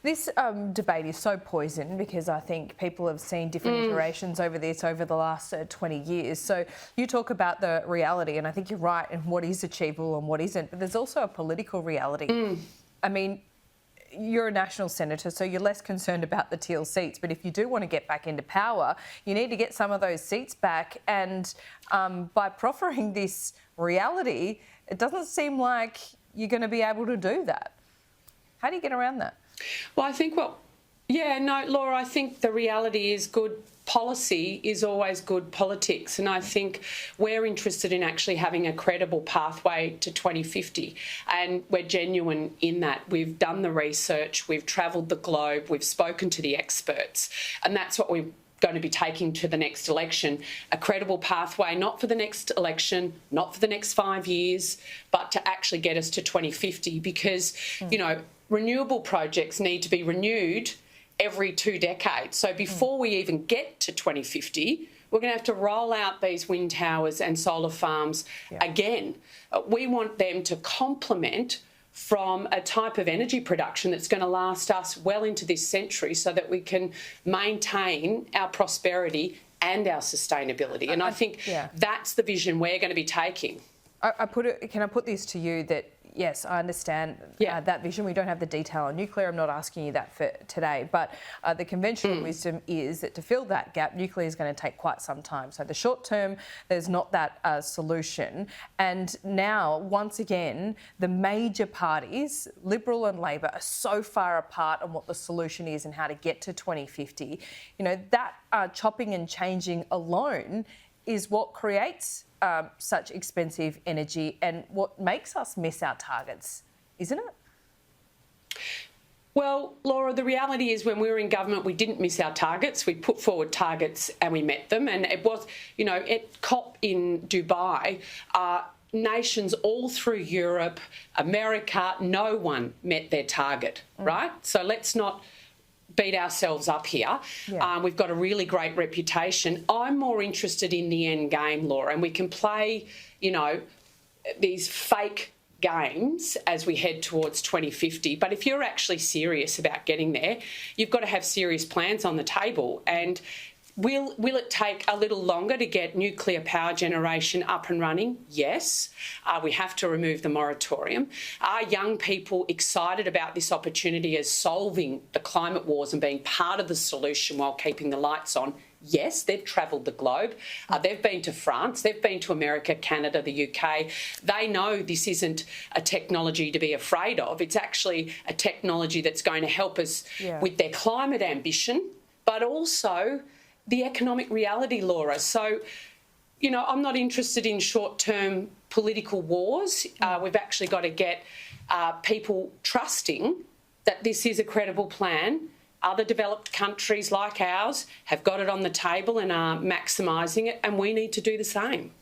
This debate is so poisoned because I think people have seen different iterations over this over the last 20 years. So you talk about the reality, and I think you're right in what is achievable and what isn't, but there's also a political reality. I mean, you're a national senator, so you're less concerned about the teal seats, but if you do want to get back into power, you need to get some of those seats back, and by proffering this reality, it doesn't seem like you're going to be able to do that. How do you get around that? Well, I think, Laura, I think the reality is good policy is always good politics. And I think we're interested in actually having a credible pathway to 2050. And we're genuine in that. We've done the research, we've travelled the globe, we've spoken to the experts. And that's what we're going to be taking to the next election, a credible pathway, not for the next election, not for the next 5 years, but to actually get us to 2050 because, you know, renewable projects need to be renewed every 2 decades. So before we even get to 2050, we're going to have to roll out these wind towers and solar farms again. We want them to complement from a type of energy production that's going to last us well into this century so that we can maintain our prosperity and our sustainability. And I think that's the vision we're going to be taking. Can I put this to you that, yes, I understand that vision. We don't have the detail on nuclear. I'm not asking you that for today. But the conventional wisdom is that to fill that gap, nuclear is going to take quite some time. So the short term, there's not that solution. And now, once again, the major parties, Liberal and Labor, are so far apart on what the solution is and how to get to 2050. You know, that chopping and changing alone is what creates such expensive energy and what makes us miss our targets, isn't it? Well, Laura, the reality is when we were in government, we didn't miss our targets. We put forward targets and we met them. And it was, you know, at COP in Dubai, nations all through Europe, America, no one met their target, right? So let's not beat ourselves up here. We've got a really great reputation. I'm more interested in the end game, Laura, and we can play, you know, these fake games as we head towards 2050. But if you're actually serious about getting there, you've got to have serious plans on the table. And will it take a little longer to get nuclear power generation up and running? Yes. We have to remove the moratorium. Are young people excited about this opportunity as solving the climate wars and being part of the solution while keeping the lights on? Yes, they've travelled the globe. They've been to France, they've been to America, Canada, the UK. They know this isn't a technology to be afraid of. It's actually a technology that's going to help us with their climate ambition, but also the economic reality, Laura. So, you know, I'm not interested in short-term political wars. We've actually got to get people trusting that this is a credible plan. Other developed countries like ours have got it on the table and are maximising it, and we need to do the same.